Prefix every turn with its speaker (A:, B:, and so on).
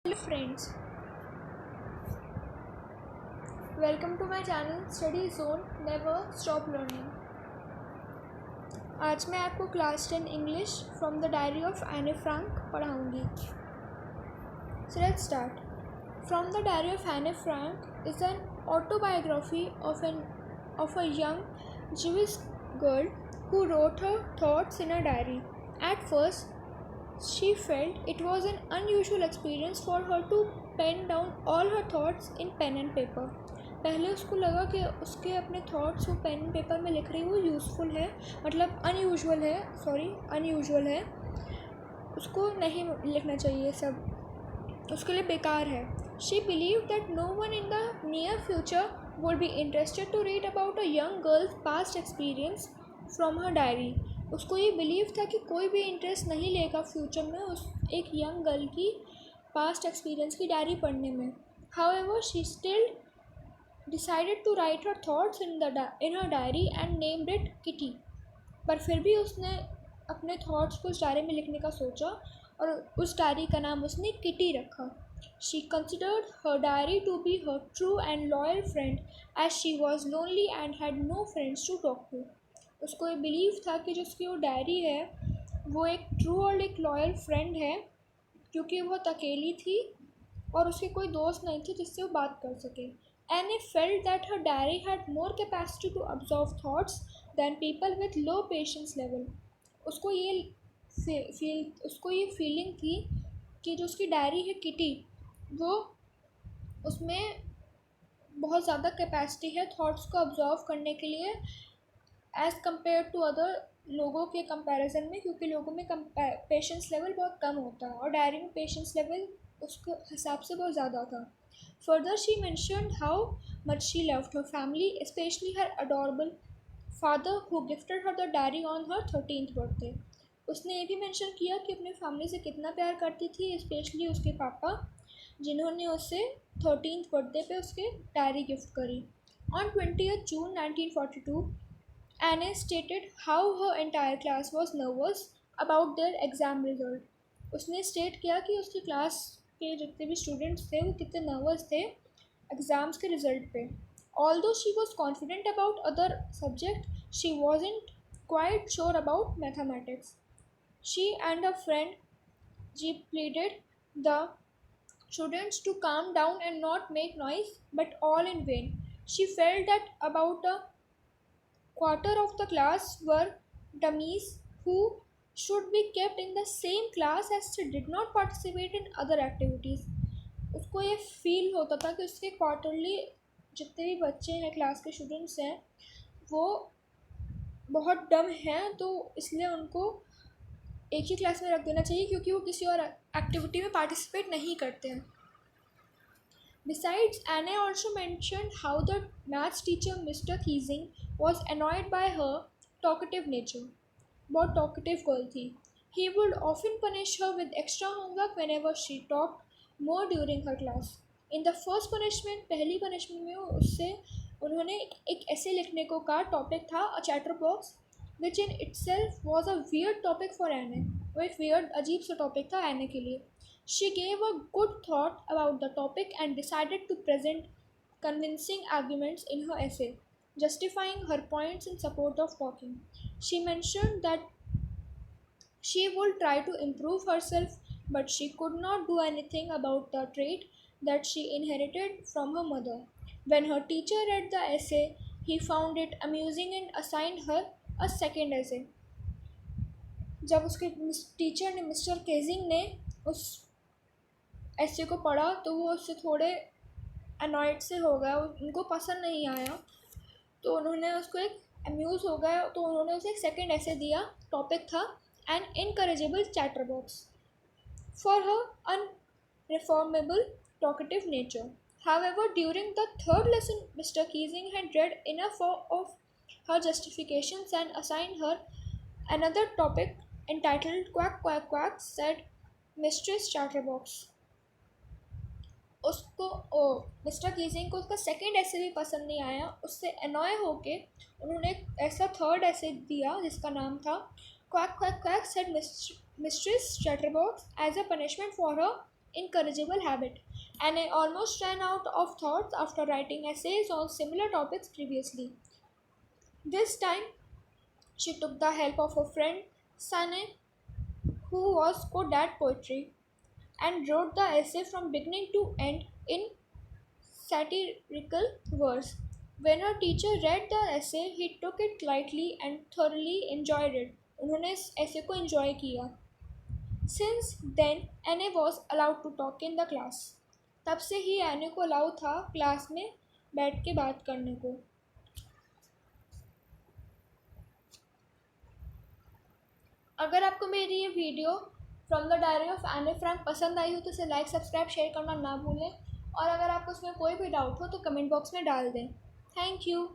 A: Hello friends, welcome to my channel study zone never stop learning. आज मैं आपको class 10 English from the diary of Anne Frank पढ़ाऊंगी। So let's start. From the diary of Anne Frank is an autobiography of a young Jewish girl who wrote her thoughts in a diary. At first, she felt it was an unusual experience for her to pen down all her thoughts in pen and paper. पहले उसको लगा कि उसके अपने thoughts वो pen and paper में लिख रही वो यूज़फुल है, मतलब अनयूजुअल है, उसको नहीं लिखना चाहिए, सब उसके लिए बेकार है. She believe that no one in the near future would be interested to read about a young girls past experience from her diary. उसको ये बिलीव था कि कोई भी इंटरेस्ट नहीं लेगा फ्यूचर में उस एक यंग गर्ल की पास्ट एक्सपीरियंस की डायरी पढ़ने में. However she still decided to write her thoughts in her diary and named it Kitty. पर फिर भी उसने अपने थॉट्स को उस डायरी में लिखने का सोचा और उस डायरी का नाम उसने किटी रखा. She considered her diary to be her true and loyal friend as she was lonely and had no friends to talk to. उसको ये बिलीव था कि जो उसकी वो डायरी है वो एक ट्रू और एक लॉयल फ्रेंड है, क्योंकि वो अकेली थी और उसके कोई दोस्त नहीं थे जिससे वो बात कर सके. Annie felt that her diary had more capacity to absorb thoughts than people with low patience level. उसको ये फीलिंग थी कि जो उसकी डायरी है किटी, वो उसमें बहुत ज़्यादा कैपेसिटी है थॉट्स को अब्जॉर्व करने के लिए एज़ कम्पेयर टू अदर लोगों के कंपैरिजन में, क्योंकि लोगों में पेशेंस लेवल बहुत कम होता है और डायरी में पेशेंस लेवल उसके हिसाब से बहुत ज़्यादा था. Further, she mentioned how much she loved her family, especially her adorable father who gifted her the diary on her 13th birthday. उसने ये भी मेंशन किया कि अपने फैमिली से कितना प्यार करती थी, स्पेशली उसके पापा जिन्होंने उसे 13th बर्थडे पे उसके डायरी गिफ्ट करी. On 20th June 1942, Anne stated how her entire class was nervous about their exam result. उसने स्टेट किया कि उसकी क्लास के जितने भी स्टूडेंट्स थे वो कितने नर्वस थे एग्ज़ाम्स के रिज़ल्ट पे. Although she was confident about other subjects, she wasn't quite sure about mathematics. She and her friend G pleaded the students to calm down and not make noise, but all in vain. She felt that about a quarter of the class were dummies who should be kept in the same class as they did not participate in other activities. उसको ये feel होता था कि उसके quarterly जितने भी बच्चे हैं क्लास के स्टूडेंट्स हैं वो बहुत डम हैं, तो इसलिए उनको एक ही क्लास में रख देना चाहिए क्योंकि वो किसी और एक्टिविटी में पार्टिसिपेट नहीं करते हैं. Besides, Anne also mentioned how the maths teacher Mr. Keesing was annoyed by her talkative nature. बहुत talkative girl थी. He would often punish her with extra homework whenever she talked more during her class. In the first punishment, पहली punishment में उससे उन्होंने एक ऐसे लिखने को कहा. टॉपिक था a chatterbox, which in itself was a weird topic for Anne. वो एक weird अजीब सा टॉपिक था Anne के लिए. She gave a good thought about the topic and decided to present convincing arguments in her essay, justifying her points in support of talking. She mentioned that she would try to improve herself, but she could not do anything about the trait that she inherited from her mother. When her teacher read the essay, he found it amusing and assigned her a second essay. जब उसके teacher ने mister केजिंग ने उस ऐसे को पढ़ा तो वो उससे थोड़े अनॉयड से हो गया, उनको पसंद नहीं आया, तो उन्होंने उसको एक अम्यूज़ हो गया, तो उन्होंने उसे एक सेकंड ऐसे दिया. टॉपिक था an incorrigible chatterbox for her unreformable talkative nature. However, during the third lesson, Mr. Keesing had read enough of her justifications and assigned her another topic entitled Quack Quack Quack, said Mistress Chatterbox. उसको mister Keesing को उसका second ऐसे भी पसंद नहीं आया. उससे अनॉय होके उन्होंने एक ऐसा थर्ड ऐसे दिया जिसका नाम था quack quack quack, said Mistress Chatterbox as a punishment for her incorrigible habit. Anne almost ran out of thoughts after writing essays on similar topics previously. This time, she took the help of her friend Sane, who was good at poetry, and wrote the essay from beginning to end in satirical verse. When her teacher read the essay, he took it lightly and thoroughly enjoyed it. उन्होंने इस essay को enjoy किया. Since then, Anne was allowed to talk in the class. तब से ही एने को allow था class में बैठ के बात करने को. अगर आपको मेरी ये video from the diary of एने फ्रैंक पसंद आई हो तो इसे लाइक, सब्सक्राइब, शेयर करना ना भूलें. और अगर आपको उसमें कोई भी डाउट हो तो कमेंट बॉक्स में डाल दें. Thank you.